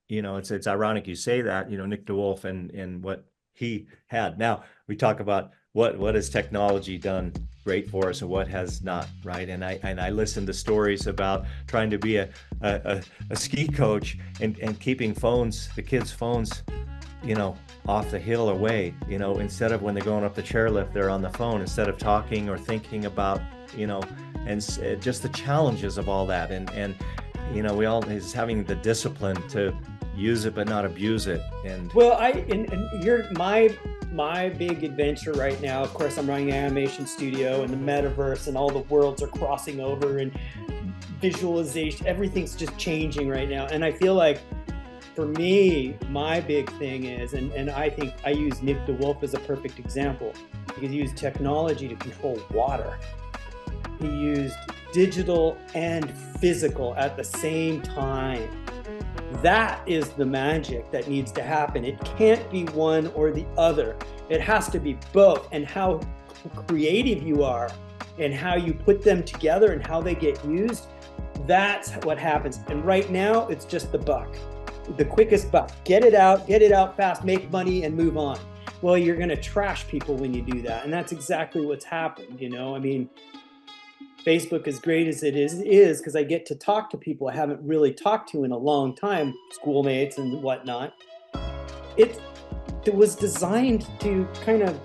it's ironic you say that, Nick DeWolf and what he had. Now we talk about what has technology done great for us and what has not, right? And I listen to stories about trying to be a ski coach and keeping the kids' phones, off the hill away, instead of when they're going up the chairlift, they're on the phone instead of talking or thinking about, and just the challenges of all that. And we all is having the discipline to use it but not abuse it. And Well, and you're my big adventure right now. Of course, I'm running an animation studio and the metaverse, and all the worlds are crossing over, and visualization, everything's just changing right now. And I feel like for me, my big thing is, and I think I use Nick DeWolf as a perfect example, because he used technology to control water. He used digital and physical at the same time. That is the magic that needs to happen. It can't be one or the other. It has to be both. And how creative you are and how you put them together and how they get used, that's what happens. And right now, it's just the buck, the quickest buck. Get it out fast, make money, and move on. Well, you're going to trash people when you do that. And that's exactly what's happened. I mean, Facebook, as great as it is because I get to talk to people I haven't really talked to in a long time, schoolmates and whatnot. It was designed to kind of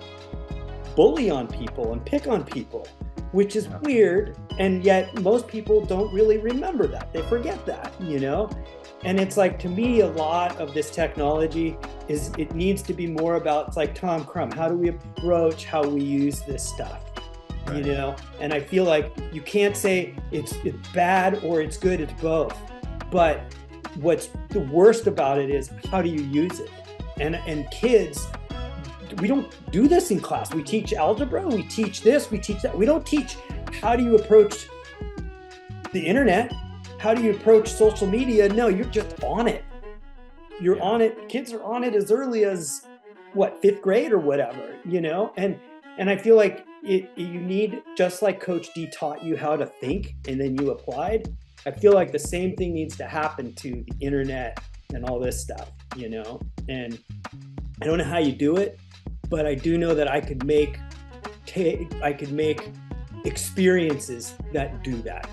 bully on people and pick on people, which is weird. And yet most people don't really remember that. They forget that, And it's like, to me, a lot of this technology it needs to be more about, it's like Tom Crum. How do we approach how we use this stuff? Right. And I feel like you can't say it's bad or it's good, it's both. But what's the worst about it is, how do you use it? And kids, we don't do this in class. We teach algebra, we teach this, we teach that. We don't teach how do you approach the internet? How do you approach social media? No, you're just on it. You're on it. Kids are on it as early as fifth grade or whatever, And I feel like you need, just like Coach D taught you how to think and then you applied, I feel like the same thing needs to happen to the internet and all this stuff, And I don't know how you do it, but I do know that I could make experiences that do that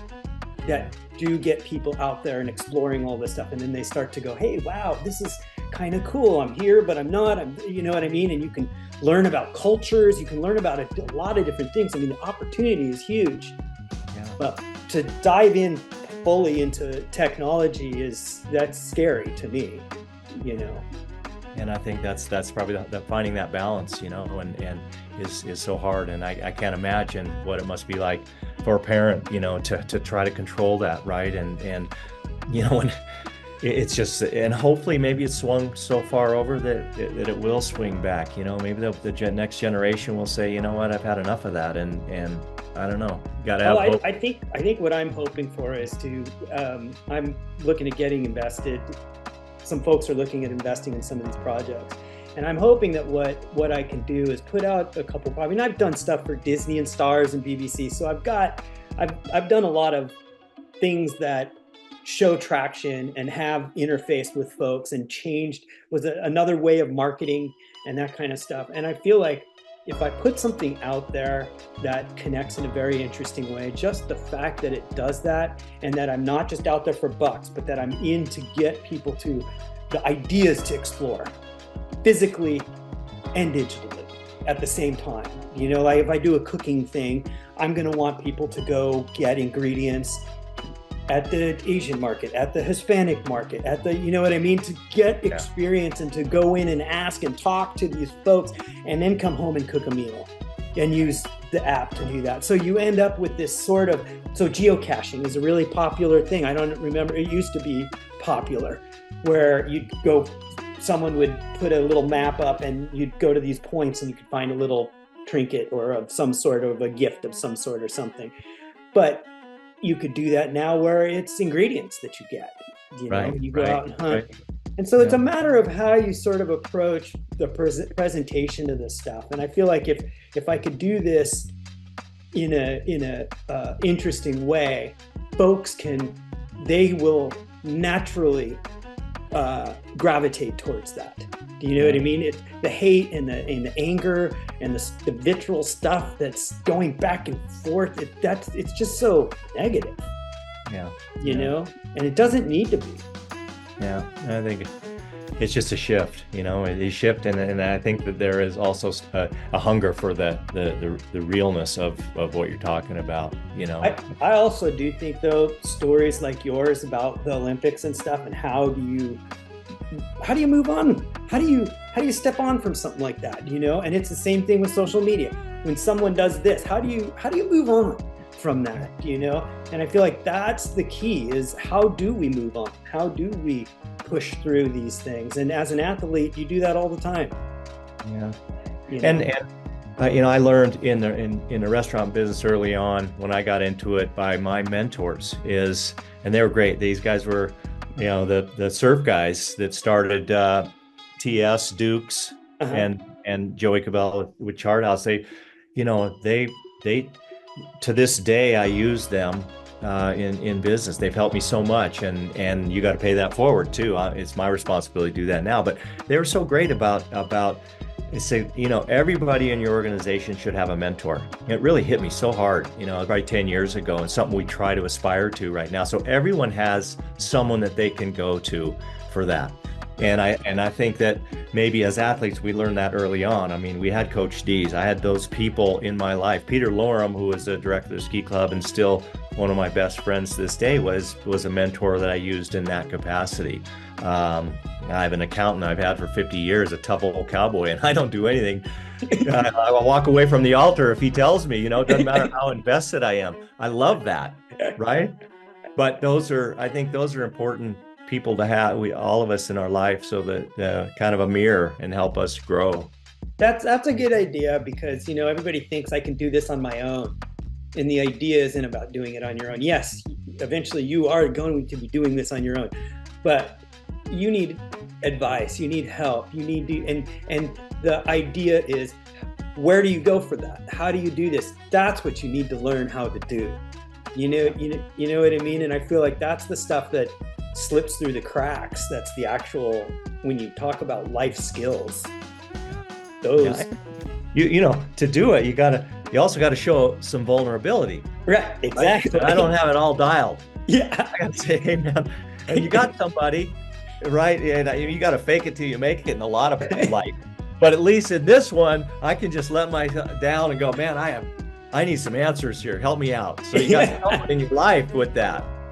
do get people out there and exploring all this stuff. And then they start to go, hey, wow, this is kind of cool. I'm here, but I'm not. You know what I mean? And you can learn about cultures. You can learn about a lot of different things. I mean, the opportunity is huge. Yeah. But to dive in fully into technology that's scary to me, And I think that's probably the finding that balance, and is so hard. And I can't imagine what it must be like for a parent, to try to control that, right? And when it's just, and hopefully maybe it's swung so far over that it will swing back. Maybe the next generation will say, you know what, I've had enough of that, and I don't know. Got to have hope. I think what I'm hoping for is I'm looking at getting invested. Some folks are looking at investing in some of these projects. And I'm hoping that what I can do is put out a couple. I mean, I've done stuff for Disney and Stars and BBC, so I've done a lot of things that show traction and have interfaced with folks and changed, was another way of marketing and that kind of stuff. And I feel like if I put something out there that connects in a very interesting way, just the fact that it does that, and that I'm not just out there for bucks, but that I'm in to get people to the ideas to explore, physically and digitally at the same time. Like if I do a cooking thing, I'm going to want people to go get ingredients at the Asian market, at the Hispanic market, at the, what I mean, to get experience and to go in and ask and talk to these folks and then come home and cook a meal and use the app to do that. So you end up with this so geocaching is a really popular thing. I don't remember, it used to be popular where someone would put a little map up and you'd go to these points and you could find a little trinket or of some sort of a gift of some sort or something. But you could do that now where it's ingredients that you get, you go out and hunt. Right. And so it's a matter of how you sort of approach the presentation of this stuff. And I feel like if I could do this in a interesting way, folks they will naturally gravitate towards that. Do you know what I mean? It's the hate and the anger and the vitriol stuff that's going back and forth. It's just so negative. Yeah. You know, and it doesn't need to be. Yeah, I think it's just a shift, you know, a shift, and I think that there is also a hunger for the realness of what you're talking about, you know. I also do think, though, stories like yours about the Olympics and stuff, and how do you move on? How do you step on from something like that, you know? And it's the same thing with social media. When someone does this, how do you move on from that, you know? And I feel like that's the key, is how do we move on? How do we push through these things? And as an athlete, you do that all the time. Yeah. You know? And you know, I learned in the restaurant business early on when I got into it by my mentors and they were great. These guys were, you know, the surf guys that started TS Dukes and Joey Cabell with Chart House. They, you know, they to this day, I use them in business. They've helped me so much, and you got to pay that forward too. It's my responsibility to do that now. But they were so great about say, you know, everybody in your organization should have a mentor. It really hit me so hard, you know, probably 10 years ago, and something we try to aspire to right now. So everyone has someone that they can go to for that. And I think that maybe as athletes, we learned that early on. I mean, we had Coach D's. I had those people in my life. Peter Lorem, who was the director of the ski club and still one of my best friends to this day, was a mentor that I used in that capacity. I have an accountant I've had for 50 years, a tough old cowboy, and I don't do anything. I will walk away from the altar if he tells me, you know, it doesn't matter how invested I am. I love that, right? But I think those are important people to have, all of us in our life, so that kind of a mirror and help us grow. That's a good idea, because, you know, everybody thinks I can do this on my own. And the idea isn't about doing it on your own. Yes, eventually you are going to be doing this on your own, but you need advice, you need help, you need to, and the idea is, where do you go for that? How do you do this? That's what you need to learn how to do. You know what I mean? And I feel like that's the stuff that slips through the cracks. That's the actual, when you talk about life skills, those. Yeah, you know, to do it, you also got to show some vulnerability. Right, exactly. I don't have it all dialed. Yeah. I got to say, hey man, and you got somebody, right? And you got to fake it till you make it in a lot of life. But at least in this one, I can just let myself down and go, man, I need some answers here. Help me out. So you got help in your life with that.